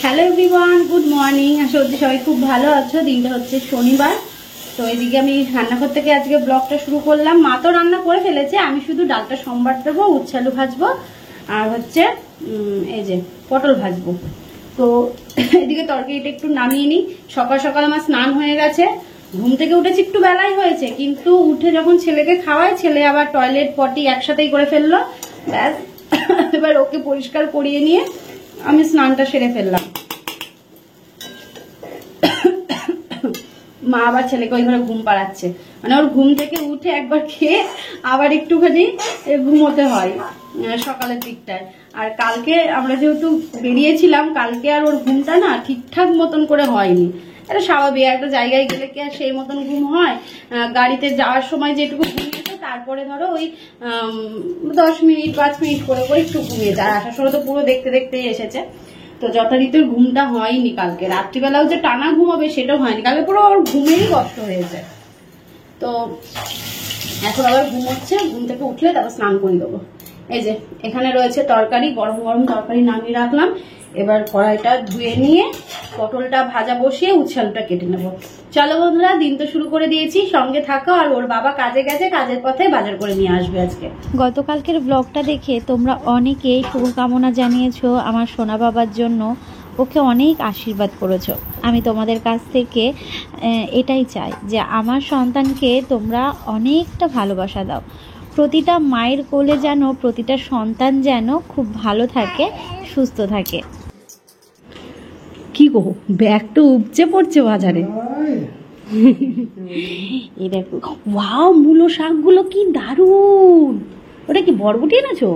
Hello everyone, good morning. আশা করছি সবাই খুব ভালো আছো। দিনটা হচ্ছে শনিবার। তো এদিকে আমি রান্নাঘর থেকে আজকে ব্লগটা শুরু করলাম। মা তো রান্না করে ফেলেছে, আমি শুধু ডালটা সোমবার দেবো, উচ্ছে আলু ভাজবো আর হচ্ছে এই যে পটল ভাজবো। তো এদিকে তরকারিটা একটু নামিয়ে নিই। সকাল সকাল আমার স্নান হয়ে গেছে, ঘুম থেকে উঠেছি একটু বেলাই হয়েছে, কিন্তু উঠে যখন ছেলেকে খাওয়ায়, ছেলে আবার টয়লেট পটি একসাথেই করে ফেললো। ব্যাস, এবার ওকে পরিষ্কার করিয়ে নিয়ে আমি স্নানটা সেরে ফেললাম। মা আবার ছেলেকে ওই ঘরে ঘুম পাড়াচ্ছে, মানে ওর ঘুম থেকে উঠে একবার খেয়ে আবার একটুখানি ঘুমোতে হয় সকালের দিকটায়। আর কালকে আমরা যেহেতু বেরিয়েছিলাম, কালকে আর ওর ঘুমটা না ঠিকঠাক মতন করে হয়নি। এটা স্বাভাবিক, একটা জায়গায় গেলে কি আর সেই মতন ঘুম হয়? গাড়িতে যাওয়ার সময় যেটুকু ঘুমিয়েছে, তারপরে ধরো ওই 10 মিনিট 5 মিনিট করে একটু ঘুমিয়েছে। আর আসার সময় তো পুরো দেখতে দেখতেই এসেছে। তো যথারীতির ঘুমটা হয়নি কালকে। রাত্রিবেলাও যে টানা ঘুমাবে সেটাও হয়নি, কালকে পুরো ওর ঘুমেরই কষ্ট হয়েছে। তো এখন আবার ঘুমোচ্ছে, ঘুম থেকে উঠলে তারপর স্নান করে দেবো। এই যে এখানে রয়েছে তরকারি, গরম গরম তরকারি নামিয়ে রাখলাম। এবার কড়াইটা ধুয়ে নিয়ে পটলটা ভাজা বসিয়ে উচ্ছে আলুটা কেটে নেবো। চলো বন্ধুরা, দিন তো শুরু করে দিয়েছি, সঙ্গে থাকো। আর ওর বাবা কাজে গেছে, কাজের পথে বাজার করে নিয়ে আসবে আজকে। গতকালকের ব্লগটা দেখে তোমরা অনেকেই শুভকামনা জানিয়েছো আমার সোনা বাবার জন্য, ওকে অনেক আশীর্বাদ করেছো। আমি তোমাদের কাছ থেকে এটাই চাই যে আমার সন্তানকে তোমরা অনেকটা ভালোবাসা দাও। প্রতিটা মায়ের কোলে যেন প্রতিটা সন্তান যেন খুব ভালো থাকে, সুস্থ থাকে। কি গো, ব্যাগ তো উপচে পড়ছে বাজারে। এই দেখো, ওয়াও, মূলো শাকগুলো কি দারুণ! ওটা কি বরবটি এনেছো?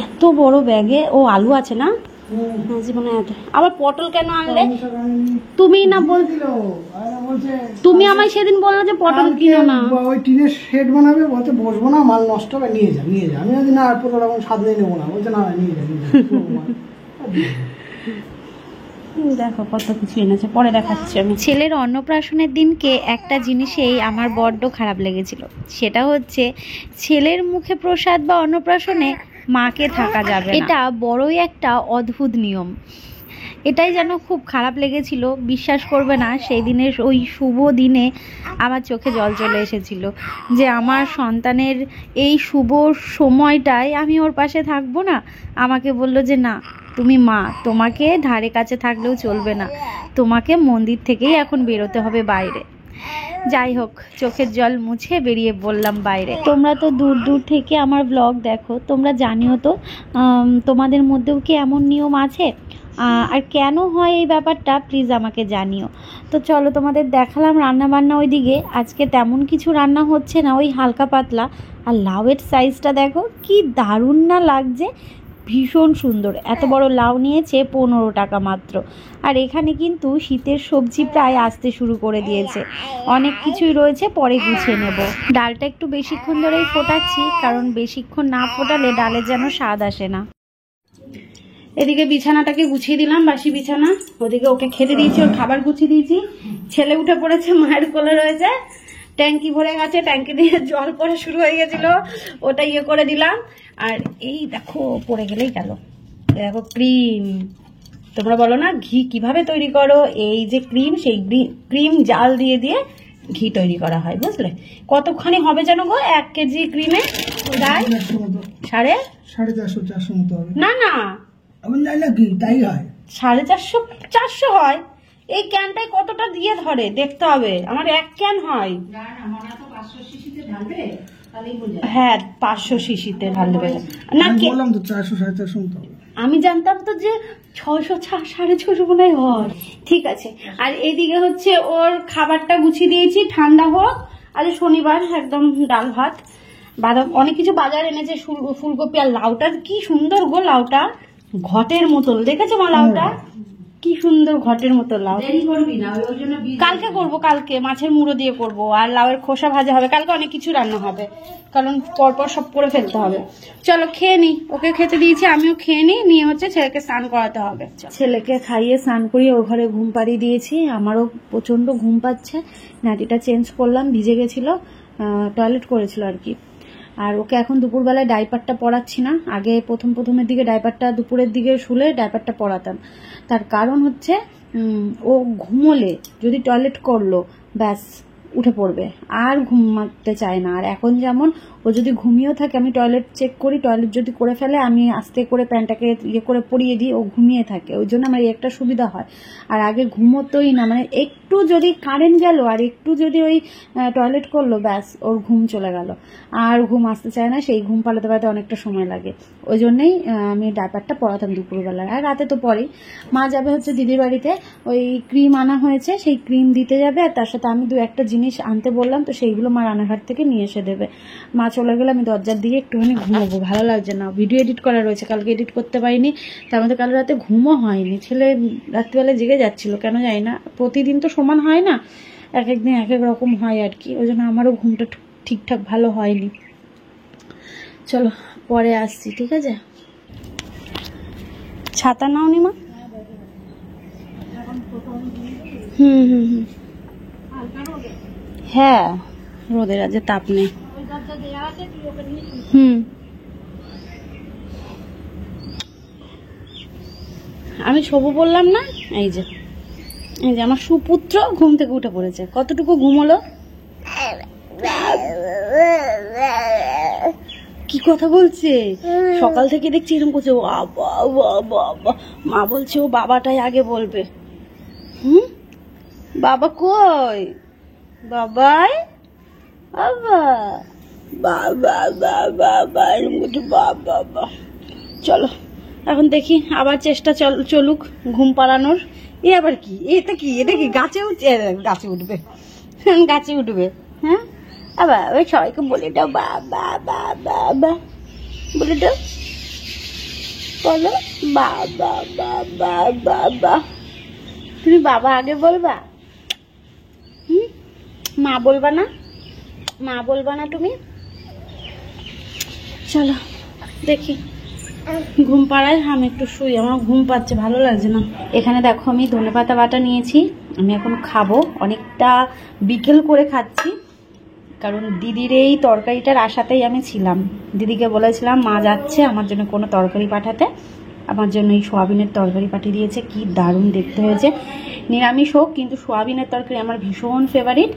এত বড় ব্যাগে। ও আলু আছে না? জীবনে আবার পটল কেন আনলে? তুমি না তুমি আমায় সেদিন বললে যে পটল কিনো না। ওই টিনের শেড বানাবে, বলতে বসবো না, মাল নষ্ট হবে, নিয়ে যা নিয়ে যা। আমি যদি না, আর পটল এখন স্বাদ নিয়ে নেবো না, বলছে না নিয়ে যা নিয়ে যা। দেখো কত কিছু এনেছে, পরে দেখাচ্ছি আমি। ছেলের অন্নপ্রাশনের দিনকে একটা জিনিসেই আমার বড্ড খারাপ লেগেছিল, সেটা হচ্ছে ছেলের মুখে প্রসাদ বা অন্নপ্রাশনে মাকে থাকা যাবে না। এটা বড়ই একটা অদ্ভুত নিয়ম। এটাই যেন খুব খারাপ লেগেছিল। বিশ্বাস করবে না, সেই দিনের ওই শুভ দিনে আমার চোখে জল চলে এসেছিল যে আমার সন্তানের এই শুভ সময়টায় আমি ওর পাশে থাকবো না। আমাকে বলল যে না, তুমি মা, তোমাকে ধারে কাছে থাকলেও চলবে না, তোমাকে মন্দির থেকেই এখন বেরোতে হবে বাইরে। যাই হোক, চোখের জল মুছে বেরিয়ে বললাম বাইরে। তোমরা তো দূর দূর থেকে আমার ব্লগ দেখো, তোমরা জানিও তো তোমাদের মধ্যেও কি এমন নিয়ম আছে, আর কেন হয় এই ব্যাপারটা প্লিজ আমাকে জানিও। তো চলো, তোমাদের দেখালাম রান্না বান্না। ওইদিকে আজকে তেমন কিছু রান্না হচ্ছে না, ওই হালকা পাতলা। আর লাউয়ের সাইজটা দেখো কি দারুণ না লাগছে, ভীষণ সুন্দর। এত বড় লাউ নিয়েছে 15 টাকা মাত্র। আর এখানে কিন্তু শীতের সবজি প্রায় আসতে শুরু করে দিয়েছে, অনেক কিছুই রয়েছে, পরে গুছিয়ে নেব। ডালটা একটু বেশিক্ষণ ধরেই ফোটাচ্ছি, কারণ বেশিক্ষণ না ফোটালে ডালের যেন স্বাদ আসে না। এদিকে বিছানাটাকে গুছিয়ে দিলাম, বাসি বিছানা। ওদিকে ওকে খেতে দিয়েছি, ওর খাবার গুছিয়ে দিয়েছি। ছেলে উঠে পড়েছে, মায়ের কোলে রয়েছে। ট্যাঙ্কি ভরে গেছে, ট্যাঙ্কি দিয়ে জল পড়া শুরু হয়ে গেছিল, ওটা ইয়ে করে দিলাম। আর এই দেখো, পড়ে গেলেই গেল। দেখো ক্রিম, তোমরা বলো না ঘি কিভাবে তৈরি করো? এই যে ক্রিম, সেই ক্রিম জাল দিয়ে দিয়ে ঘি তৈরি করা হয়, বুঝলে? কতখানি হবে যেন গো 1 কেজি ক্রিমে? প্রায় 450 মতো হবে। না না, আমি জানি না কি, তাই হয় 450 হয়। এই ক্যানটায় কতটা দিয়ে ধরে দেখতে হবে, আমার 1 ক্যান হয়। হ্যাঁ, 500 সিসিতে ঢালতে পারে না। বললাম তো 400-450 মতো হবে। আমি জানতাম তো যে 600 650 মনে হয়। ঠিক আছে। আর এইদিকে হচ্ছে ওর খাবারটা গুছিয়ে দিয়েছি, ঠান্ডা হোক। আজ শনিবার, একদম ডাল ভাত, বাদাম, অনেক কিছু বাজার এনেছে, ফুলকপি। আর লাউটা কি সুন্দর গো, লাউটা ঘটের মতো, দেখেছো মা লাউটা? কি সুন্দর ঘটের মতো লাউ। কালকে করব, কালকে মাছের মুড়ো দিয়ে করব। আর লাউয়ের খোসা ভাজা হবে। কালকে অনেক কিছু রান্না হবে, কারণ পরপর সব করে ফেলতে হবে। চলো খেয়ে নি, ওকে খেতে দিয়েছি, আমিও খেয়ে নিই। নিয়ে হচ্ছে ছেলেকে স্নান করাতে হবে। ছেলেকে খাইয়ে স্নান করিয়ে ওর ঘরে ঘুম পাড়িয়ে দিয়েছি। আমারও প্রচন্ড ঘুম পাচ্ছে। নাটিটা চেঞ্জ করলাম, ভিজে গেছিল, টয়লেট করেছিল আর কি। আর ওকে এখন দুপুরবেলায় ডাইপারটা পরাচ্ছি না। আগে প্রথমের দিকে ডাইপারটা দুপুরের দিকে শুলে ডাইপারটা পরাতাম। তার কারণ হচ্ছে ও ঘুমোলে যদি টয়লেট করলো ব্যাস উঠে পড়বে, আর ঘুমাতে চায় না। আর এখন যেমন ও যদি ঘুমিয়েও থাকে আমি টয়লেট চেক করি, টয়লেট যদি করে ফেলে আমি আস্তে করে প্যান্টটাকে ইয়ে করে পরিয়ে দিই, ও ঘুমিয়ে থাকে। ওই জন্য আমার একটা সুবিধা হয়। আর আগে ঘুমোতোই না, মানে একটু যদি কারেন্ট গেল আর একটু যদি ওই টয়লেট করলো ব্যাস ওর ঘুম চলে গেল, আর ঘুম আসতে চায় না। সেই ঘুম পালাতে পালাতে অনেকটা সময় লাগে। ওই জন্যই আমি ডাইপারটা পরাতাম দুপুরবেলায়। আর রাতে তো পরেই মা যাবে হচ্ছে দিদির বাড়িতে, ওই ক্রিম আনা হয়েছে সেই ক্রিম দিতে যাবে। আর তার সাথে আমি 2-1টা জিনিস আনতে বললাম, তো সেইগুলো মা রান্নাঘাট থেকে নিয়ে এসে দেবে। মা চলে গেলে আমি দরজার দিকে একটুখানি ঘুমাবো, ভালো লাগছে না। ভিডিও এডিট করা রয়েছে, কালকে এডিট করতে পারিনি, তার মধ্যে কাল রাতে ঘুমও হয়নি। ছেলে রাত্রিবেলা জেগে যাচ্ছিল কেন জানি না, প্রতিদিন তো সমান হয় না, এক একদিন এক এক রকম হয় আর কি। ওই জন্য আমারও ঘুমটা ঠিকঠাক ভালো হয়নি। চলো পরে আসছি, ঠিক আছে? ছাতা নাওনি মা? হ্যাঁ রোদের আজ তাপ নেই। আমি ছবু বললাম না, এই যে আমার সুপুত্র ঘুম থেকে উঠে পড়েছে। কতটুকু ঘুম হলো? কি কথা বলছে? সকাল থেকে দেখছি এরকম করছে। মা বলছে ও বাবাটাই আগে বলবে। বাবা কই? বাবাই বাবা বাবা বাবা এরকম করছে বাবা। চলো এখন দেখি আবার চেষ্টা চলুক ঘুম পাড়ানোর। এ আবার কি? এটা কি গাছে উঠবে গাছে উঠবে। হ্যাঁ আবার ওই সবাইকে বলে দাও বাবা বাবা বলে দাও, বলো বাবা বাবা বাবা। তুমি বাবা আগে বলবা? মা বলবা না? মা বলবা না তুমি? চলো দেখি ঘুম পাড়ায়, আমি একটু শুই, আমার ঘুম পাচ্ছে, ভালো লাগছে না। এখানে দেখো আমি ধনেপাতা বাটা নিয়েছি, আমি এখন খাবো। অনেকটা বিকেল করে খাচ্ছি, কারণ দিদির এই তরকারিটার আশাতেই আমি ছিলাম। দিদিকে বলেছিলাম মা যাচ্ছে আমার জন্য কোনো তরকারি পাঠাতে, আমার জন্য এই সোয়াবিনের তরকারি পাঠিয়ে দিয়েছে। কি দারুণ দেখতে হয়েছে, নিরামিষ হোক কিন্তু সোয়াবিনের তরকারি আমার ভীষণ ফেভারিট।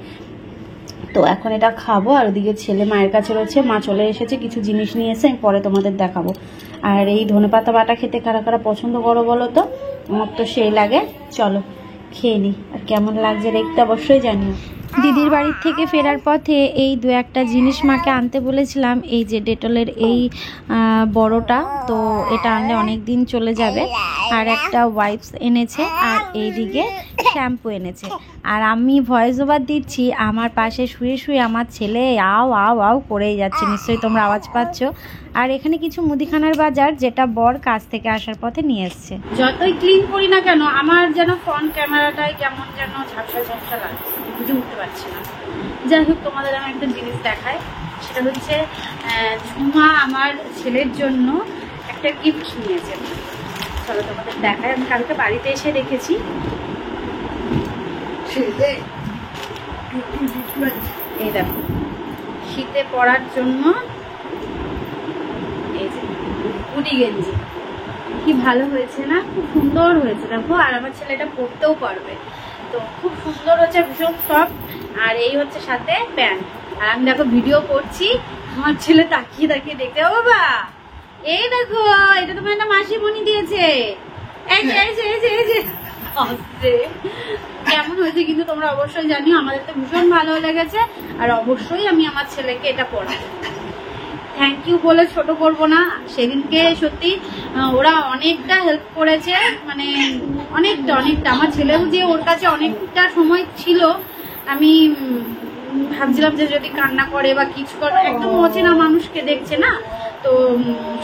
তো এখন এটা খাবো। আর ওদিকে ছেলে মায়ের কাছে রয়েছে, মা চলে এসেছে, কিছু জিনিস নিয়ে এসে আমি পরে তোমাদের দেখাবো। আর এই ধনেপাতা বাটা খেতে কারা কারা পছন্দ করো বলো তো? আমার তো সেই লাগে। চলো খেয়ে নিই, আর কেমন লাগছে দেখতে অবশ্যই জানিও। দিদির বাড়ির থেকে ফেরার পথে এই 2-1টা জিনিস মাকে আনতে বলেছিলাম। এই যে ডেটলের এই বড়টা, তো এটা আনলে অনেক দিন চলে যাবে। আর একটা ওয়াইপস এনেছে, আর এইদিকে শ্যাম্পু এনেছে। আর আমি ভয়েস ওভার দিচ্ছি, আমার পাশে শুয়ে শুয়ে আমার ছেলে আও আও আও করেই যাচ্ছে, নিশ্চয়ই তোমরা আওয়াজ পাচ্ছ। আর এখানে কিছু মুদিখানার বাজার, যেটা বর কাজ থেকে আসার পথে নিয়ে এসছে। যতই ক্লিন করি না কেন আমার যেন ফ্রন্ট ক্যামেরাটাই কেমন যেন ঝাপসা ঝাপসা লাগছে, বুঝে উঠতে পারছি না। যাই হোক তোমাদের আমি একটা জিনিস দেখাই, সেটা হচ্ছে ঝুমা আমার ছেলের জন্য একটা গিফট নিয়েছে। চলো তোমাদের দেখাই, আমি কালকে বাড়িতে এসে রেখেছি। এই দেখো শীতে পরার জন্য এই যে হুডি গেঞ্জি, কি ভালো হয়েছে না? খুব সুন্দর হয়েছে দেখো। আর আমার ছেলে এটা পরতেও পারবে, তো খুব সুন্দর হচ্ছে, ভীষণ সফট। আর এই হচ্ছে সাথে প্যান্ট। আর আমি দেখো ভিডিও করছি, আমার ছেলে তাকিয়ে তাকিয়ে দেখতে, ও বাবা এই দেখো এটা তোমার একটা মাসিমণি দিয়েছে। কেমন হয়েছে কিন্তু তোমরা অবশ্যই জানিও। আমাদের তো ভীষণ ভালো লেগেছে, আর অবশ্যই আমি আমার ছেলেকে এটা পরাবো। থ্যাংক ইউ বলে ছোট করবো না, সেদিনকে সত্যি ওরা অনেকটা হেল্প করেছে, মানে অনেকটা আমার ছেলেও যে ওর কাছে অনেকটা সময় ছিল। আমি ভাবছিলাম যে যদি কান্না করে বা কিছু করে, একদম অচেনা মানুষকে দেখছে না, তো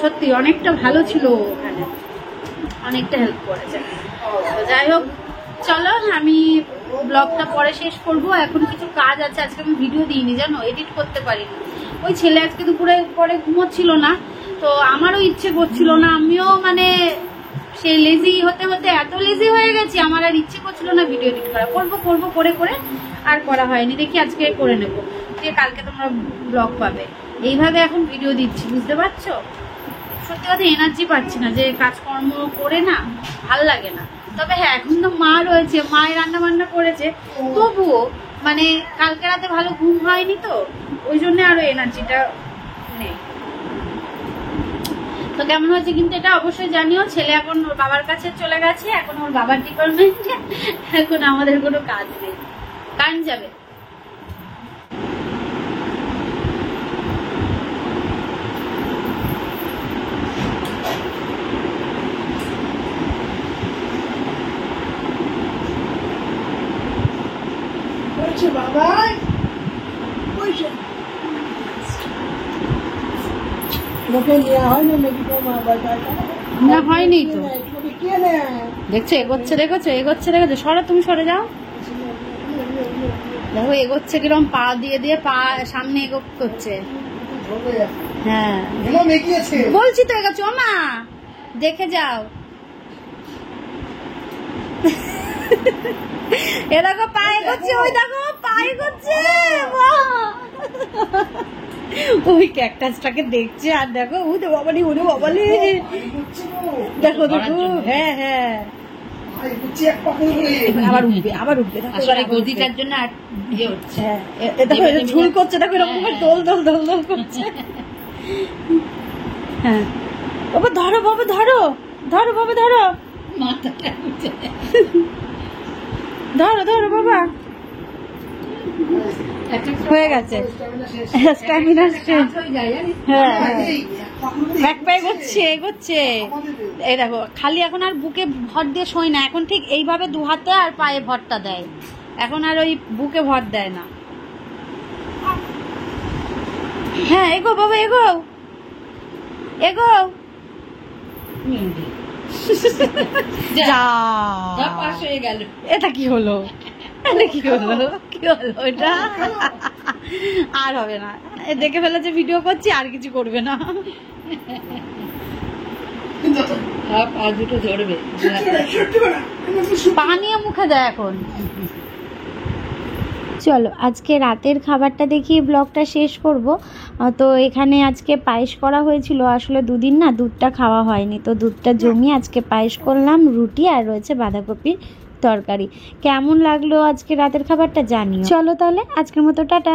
সত্যি অনেকটা ভালো ছিল, ওখানে অনেকটা হেল্প করেছে। তো যাই হোক চলো আমি ব্লগটা পরে শেষ করব, এখন কিছু কাজ আছে। আজকে আমি ভিডিও দিইনি জানো, এডিট করতে পারিনি। ওই ছেলে আজকে দুপুরে পরে ঘুমোচ্ছিল না, তো আমারও ইচ্ছে করছিল না, আমিও মানে সেই লেজি হতে হতে এত লেজি হয়ে গেছি, আমার আর ইচ্ছে করছিল না ভিডিও এডিট করা। করবো করে আর করা হয়নি। দেখি আজকে করে নেবো, দিয়ে কালকে তোমরা ব্লগ পাবে। এইভাবে এখন ভিডিও দিচ্ছি, বুঝতে পারছো? সত্যি কথা এনার্জি পাচ্ছি না, যে কাজকর্ম করে না ভাল লাগে না। তবে হ্যাঁ, এখন তো মা রয়েছে, মায়ের রান্না বান্না করেছে, তবুও মানে কালকে রাতে ভালো ঘুম হয়নি তো, ওই জন্য আরো এনার্জিটা নেই। তো কেমন হয়েছে কিন্তু এটা অবশ্যই জানিও। ছেলে এখন ওর বাবার কাছে চলে গেছে, এখন ওর বাবার ডিপার্টমেন্টে, এখন আমাদের কোনো কাজ নেই। কারেন্ট যাবে। বাবাই লোকে নেওয়া হয়নি নাকি তোমার বাজারটা? না, হয়নি তো। কে নেয়? দেখছো এগোচ্ছে, এগোচ্ছে। সরো, তুমি সরে যাও। দেখো এগোচ্ছে কিরকম, পা দিয়ে দিয়ে পা সামনে এগোচ্ছে। হ্যাঁ বলছি তো এগোচ্ছে। ও মা দেখে যাও। এ দেখো পা এগোচ্ছে, ওই দেখো পা এগোচ্ছে। ওই ক্যাকটাসটাকে দেখছে আর দেখো উড়ে বাবালি, দেখো হ্যাঁ হ্যাঁ, আবার উঠবে আসলে গদিটার জন্য আর ইয়ে হচ্ছে। দেখো ঝুল করছে, দেখো এরকম দোল করছে। হ্যাঁ বাবা ধরো, ধরো মাথাটা ধরো বাবা। হয়ে গেছে স্ট্যামিনা শেষ। হ্যাঁ ব্যাক পা এগোচ্ছে। এই দেখো খালি এখন আর বুকে ভর দিয়ে শোয় না, এখন ঠিক এইভাবে দু হাতে আর পায়ে ভরটা দেয়, এখন আর ওই বুকে ভর দেয় না। হ্যাঁ এগো বাবা, এগো যা পাশ হয়ে গেল। এটা কি হলো এটা? আর হবে না, দেখে ফেলেছে ভিডিও করছি, আর কিছু করবে না। পা দুটো ধরবে, পা নিয়ে মুখে দেয় এখন। চলো আজকে রাতের খাবারটা দেখিয়ে ব্লগটা শেষ করব। তো এখানে আজকে পায়েস করা হয়েছিল, আসলে দুদিন না দুধটা খাওয়া হয়নি, তো দুধটা জমিয়ে আজকে পায়েস করলাম, রুটি আর রয়েছে বাঁধাকপির তরকারি। কেমন লাগলো আজকে রাতের খাবারটা জানিও। চলো তাহলে আজকের মতো টাটা।